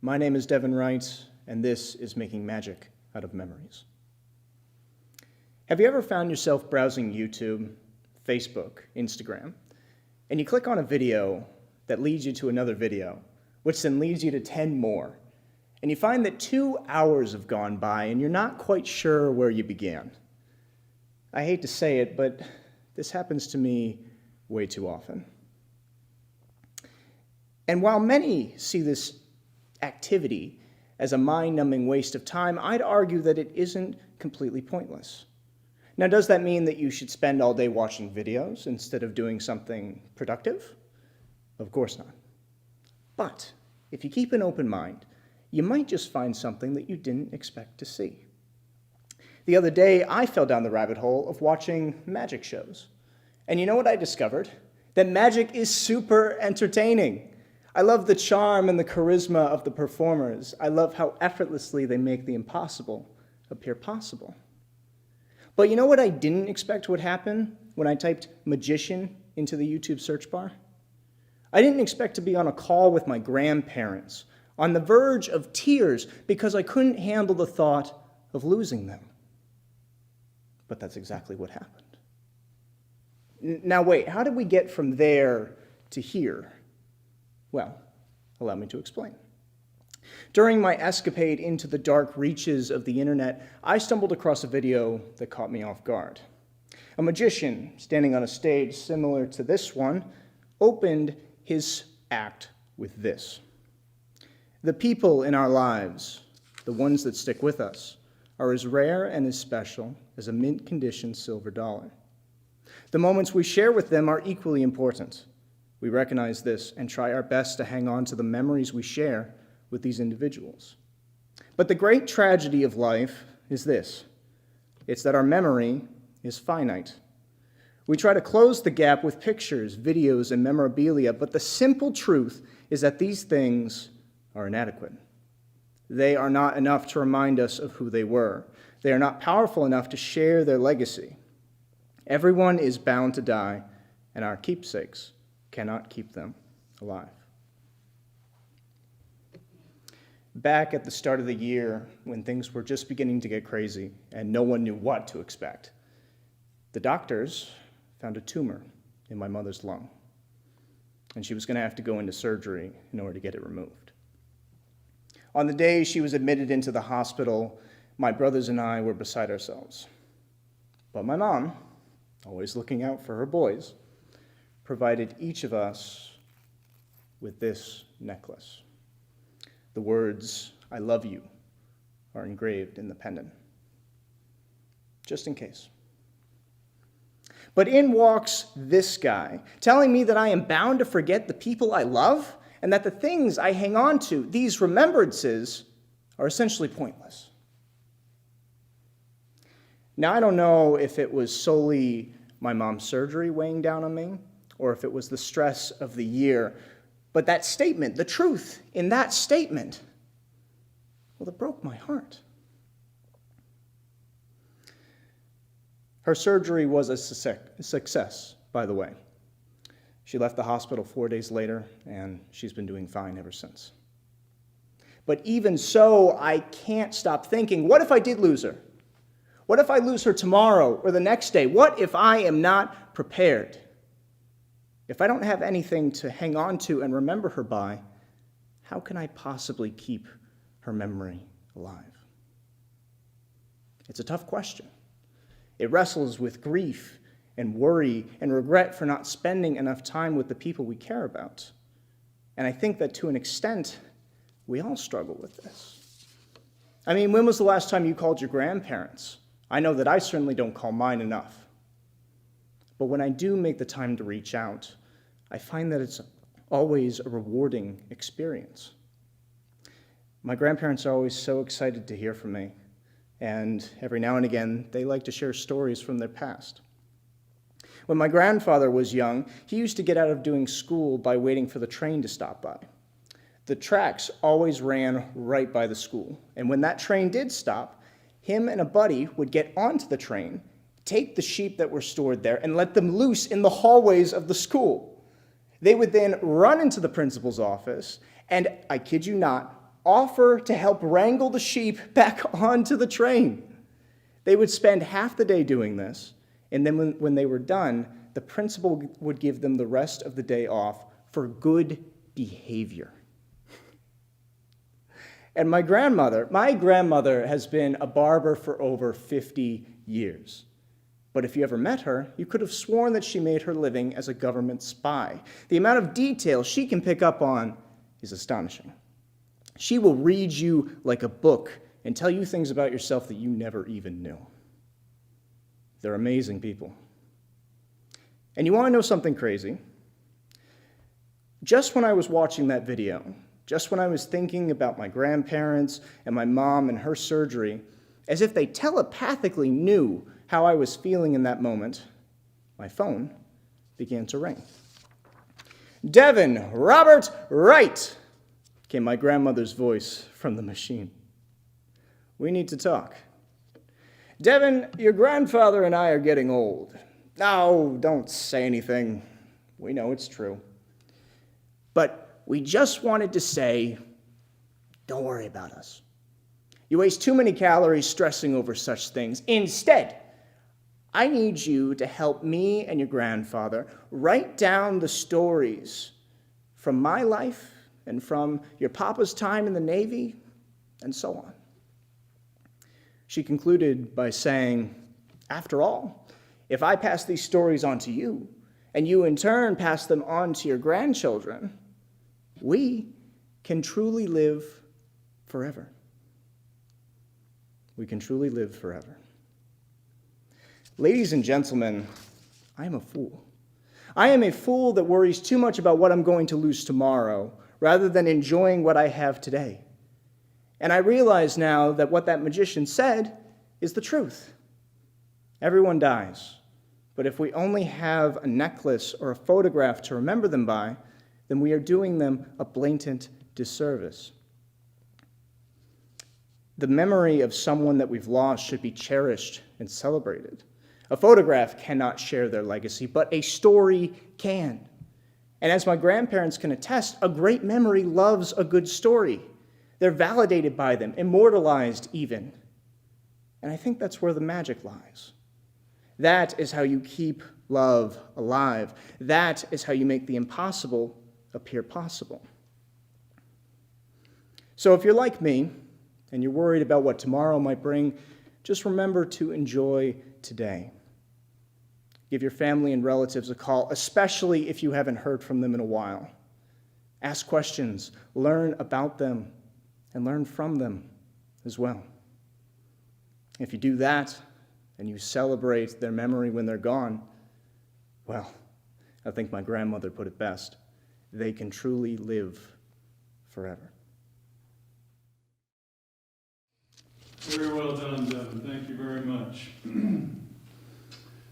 My name is Devin Wright, and this is Making Magic Out of Memories. Have you ever found yourself browsing YouTube, Facebook, Instagram, and you click on a video that leads you to another video, which then leads you to 10 more, and you find that 2 hours have gone by and you're not quite sure where you began? I hate to say it, but this happens to me way too often. And while many see this activity as a mind-numbing waste of time, I'd argue that it isn't completely pointless. Now, does that mean that you should spend all day watching videos instead of doing something productive? Of course not. But if you keep an open mind, you might just find something that you didn't expect to see. The other day, I fell down the rabbit hole of watching magic shows. And you know what I discovered? That magic is super entertaining. I love the charm and the charisma of the performers. I love how effortlessly they make the impossible appear possible. But you know what I didn't expect would happen when I typed magician into the YouTube search bar? I didn't expect to be on a call with my grandparents, on the verge of tears because I couldn't handle the thought of losing them. But that's exactly what happened. Now wait, how did we get from there to here? Well, allow me to explain. During my escapade into the dark reaches of the internet, I stumbled across a video that caught me off guard. A magician, standing on a stage similar to this one, opened his act with this. The people in our lives, the ones that stick with us, are as rare and as special as a mint-condition silver dollar. The moments we share with them are equally important. We recognize this and try our best to hang on to the memories we share with these individuals. But the great tragedy of life is this. It's that our memory is finite. We try to close the gap with pictures, videos, and memorabilia, but the simple truth is that these things are inadequate. They are not enough to remind us of who they were. They are not powerful enough to share their legacy. Everyone is bound to die, and our keepsakes cannot keep them alive. Back at the start of the year, when things were just beginning to get crazy and no one knew what to expect, the doctors found a tumor in my mother's lung, and she was going to have to go into surgery in order to get it removed. On the day she was admitted into the hospital, my brothers and I were beside ourselves. But my mom, always looking out for her boys, provided each of us with this necklace. The words, "I love you," are engraved in the pendant, just in case. But in walks this guy, telling me that I am bound to forget the people I love and that the things I hang on to, these remembrances, are essentially pointless. Now, I don't know if it was solely my mom's surgery weighing down on me, or if it was the stress of the year. But that statement, the truth in that statement, well, it broke my heart. Her surgery was a success, by the way. She left the hospital 4 days later, and she's been doing fine ever since. But even so, I can't stop thinking, what if I did lose her? What if I lose her tomorrow or the next day? What if I am not prepared? If I don't have anything to hang on to and remember her by, how can I possibly keep her memory alive? It's a tough question. It wrestles with grief and worry and regret for not spending enough time with the people we care about. And I think that to an extent, we all struggle with this. I mean, when was the last time you called your grandparents? I know that I certainly don't call mine enough. But when I do make the time to reach out, I find that it's always a rewarding experience. My grandparents are always so excited to hear from me, and every now and again, they like to share stories from their past. When my grandfather was young, he used to get out of doing school by waiting for the train to stop by. The tracks always ran right by the school, and when that train did stop, him and a buddy would get onto the train, take the sheep that were stored there, and let them loose in the hallways of the school. They would then run into the principal's office and, I kid you not, offer to help wrangle the sheep back onto the train. They would spend half the day doing this, and then when they were done, the principal would give them the rest of the day off for good behavior. And my grandmother has been a barber for over 50 years. But if you ever met her, you could have sworn that she made her living as a government spy. The amount of detail she can pick up on is astonishing. She will read you like a book and tell you things about yourself that you never even knew. They're amazing people. And you want to know something crazy? Just when I was watching that video, just when I was thinking about my grandparents and my mom and her surgery, as if they telepathically knew how I was feeling in that moment, my phone began to ring. "Devin Robert Wright," came my grandmother's voice from the machine. "We need to talk. Devin, your grandfather and I are getting old." "No, don't say anything. We know it's true. But we just wanted to say, don't worry about us. You waste too many calories stressing over such things. Instead, I need you to help me and your grandfather write down the stories from my life and from your papa's time in the Navy, and so on." She concluded by saying, "After all, if I pass these stories on to you, and you in turn pass them on to your grandchildren, we can truly live forever." We can truly live forever. Ladies and gentlemen, I am a fool. I am a fool that worries too much about what I'm going to lose tomorrow rather than enjoying what I have today. And I realize now that what that magician said is the truth. Everyone dies, but if we only have a necklace or a photograph to remember them by, then we are doing them a blatant disservice. The memory of someone that we've lost should be cherished and celebrated. A photograph cannot share their legacy, but a story can. And as my grandparents can attest, a great memory loves a good story. They're validated by them, immortalized even. And I think that's where the magic lies. That is how you keep love alive. That is how you make the impossible appear possible. So if you're like me, and you're worried about what tomorrow might bring, just remember to enjoy today. Give your family and relatives a call, especially if you haven't heard from them in a while. Ask questions, learn about them, and learn from them as well. If you do that, and you celebrate their memory when they're gone, well, I think my grandmother put it best. They can truly live forever. Very well done, Devin. Thank you very much.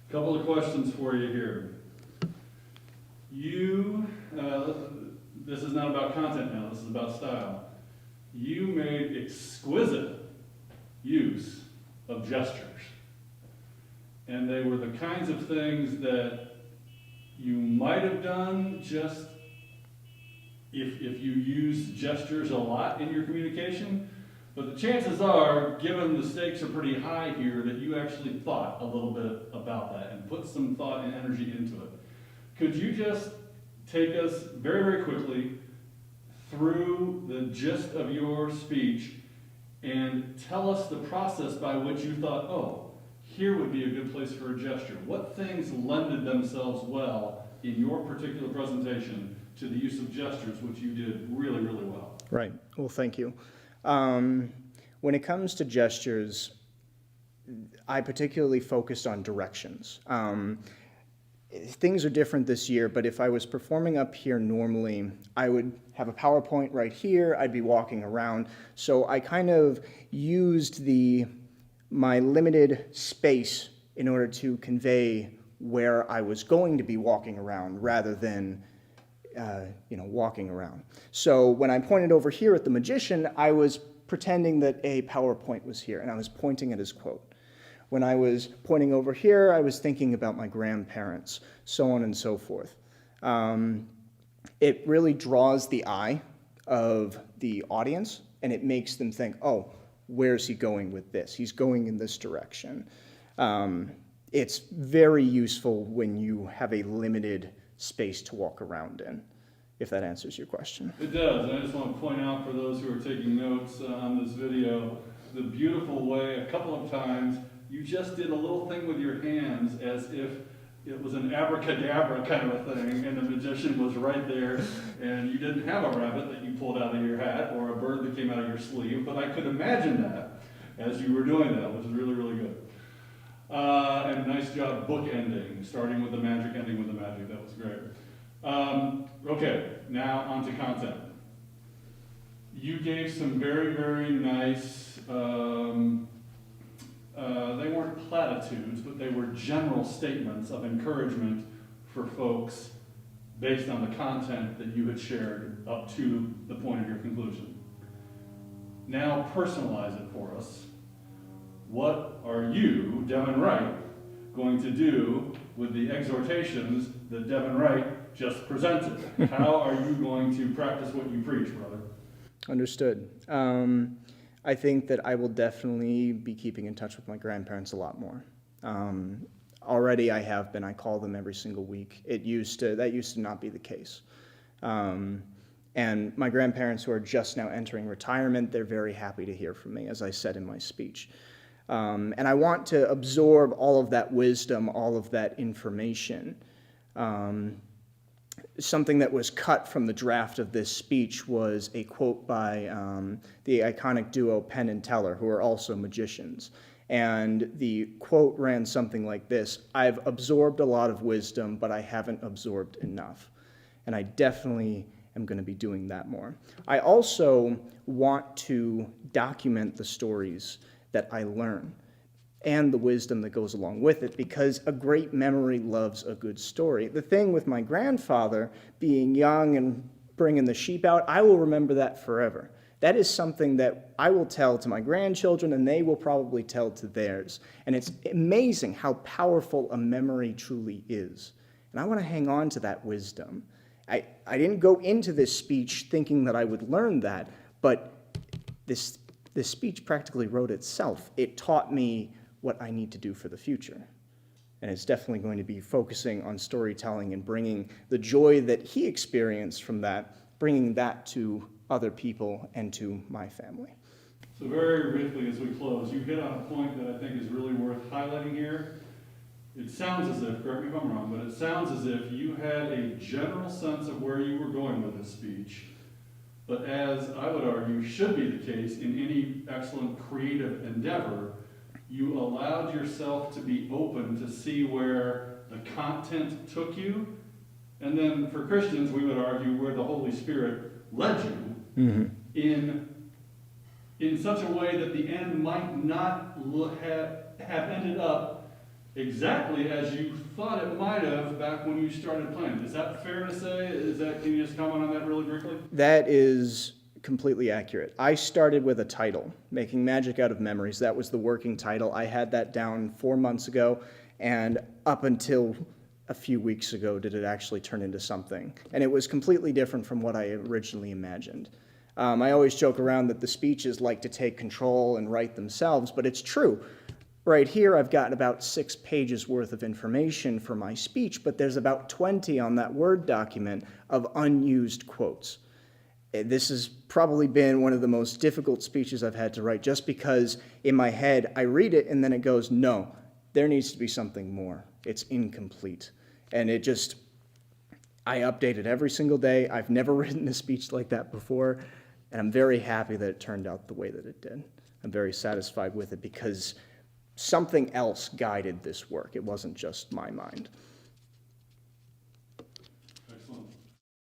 Couple of questions for you here. This is not about content now, this is about style. You made exquisite use of gestures. And they were the kinds of things that you might have done just if you use gestures a lot in your communication. But the chances are, given the stakes are pretty high here, that you actually thought a little bit about that and put some thought and energy into it. Could you just take us very, very quickly through the gist of your speech and tell us the process by which you thought, oh, here would be a good place for a gesture? What things lended themselves well in your particular presentation to the use of gestures, which you did really, really well? Right. Well, thank you. When it comes to gestures, I particularly focused on directions. Things are different this year, but if I was performing up here normally, I would have a PowerPoint right here, I'd be walking around. So I kind of used my limited space in order to convey where I was going to be walking around rather than walking around. So when I pointed over here at the magician, I was pretending that a PowerPoint was here, and I was pointing at his quote. When I was pointing over here, I was thinking about my grandparents, so on and so forth. It really draws the eye of the audience, and it makes them think, oh, where's he going with this? He's going in this direction. It's very useful when you have a limited space to walk around in, if that answers your question. It does, and I just want to point out for those who are taking notes on this video, the beautiful way, a couple of times, you just did a little thing with your hands as if it was an abracadabra kind of a thing, and the magician was right there, and you didn't have a rabbit that you pulled out of your hat or a bird that came out of your sleeve, but I could imagine that as you were doing that, which was really, really good. And nice job bookending, starting with the magic, ending with the magic. That was great. Okay, now on to content. You gave some very, very nice, they weren't platitudes, but they were general statements of encouragement for folks based on the content that you had shared up to the point of your conclusion. Now personalize it for us. What are you, Devin Wright, going to do with the exhortations that Devin Wright just presented? How are you going to practice what you preach, brother? Understood. I think that I will definitely be keeping in touch with my grandparents a lot more. Already I have been. I call them every single week. That used to not be the case. And my grandparents, who are just now entering retirement, they're very happy to hear from me, as I said in my speech. And I want to absorb all of that wisdom, all of that information. Something that was cut from the draft of this speech was a quote by the iconic duo Penn and Teller, who are also magicians. And the quote ran something like this: "I've absorbed a lot of wisdom, but I haven't absorbed enough." And I definitely am going to be doing that more. I also want to document the stories that I learn and the wisdom that goes along with it, because a great memory loves a good story. The thing with my grandfather being young and bringing the sheep out, I will remember that forever. That is something that I will tell to my grandchildren, and they will probably tell to theirs. And it's amazing how powerful a memory truly is. And I want to hang on to that wisdom. I didn't go into this speech thinking that I would learn that, but this speech practically wrote itself. It taught me what I need to do for the future. And it's definitely going to be focusing on storytelling and bringing the joy that he experienced from that, bringing that to other people and to my family. So very briefly as we close, you hit on a point that I think is really worth highlighting here. It sounds as if, correct me if I'm wrong, but it sounds as if you had a general sense of where you were going with this speech, but as I would argue should be the case in any excellent creative endeavor, you allowed yourself to be open to see where the content took you, and then for Christians, we would argue where the Holy Spirit led you in such a way that the end might not have ended up exactly as you thought it might have back when you started planning. Is that fair to say? Can you just comment on that really briefly? That is completely accurate. I started with a title, Making Magic Out of Memories. That was the working title. I had that down 4 months ago, and up until a few weeks ago did it actually turn into something. And it was completely different from what I originally imagined. I always joke around that the speeches like to take control and write themselves, but it's true. Right here, I've got about 6 pages worth of information for my speech, but there's about 20 on that Word document of unused quotes. This has probably been one of the most difficult speeches I've had to write, just because in my head I read it and then it goes, no, there needs to be something more. It's incomplete. And I update it every single day. I've never written a speech like that before, and I'm very happy that it turned out the way that it did. I'm very satisfied with it because something else guided this work. It wasn't just my mind.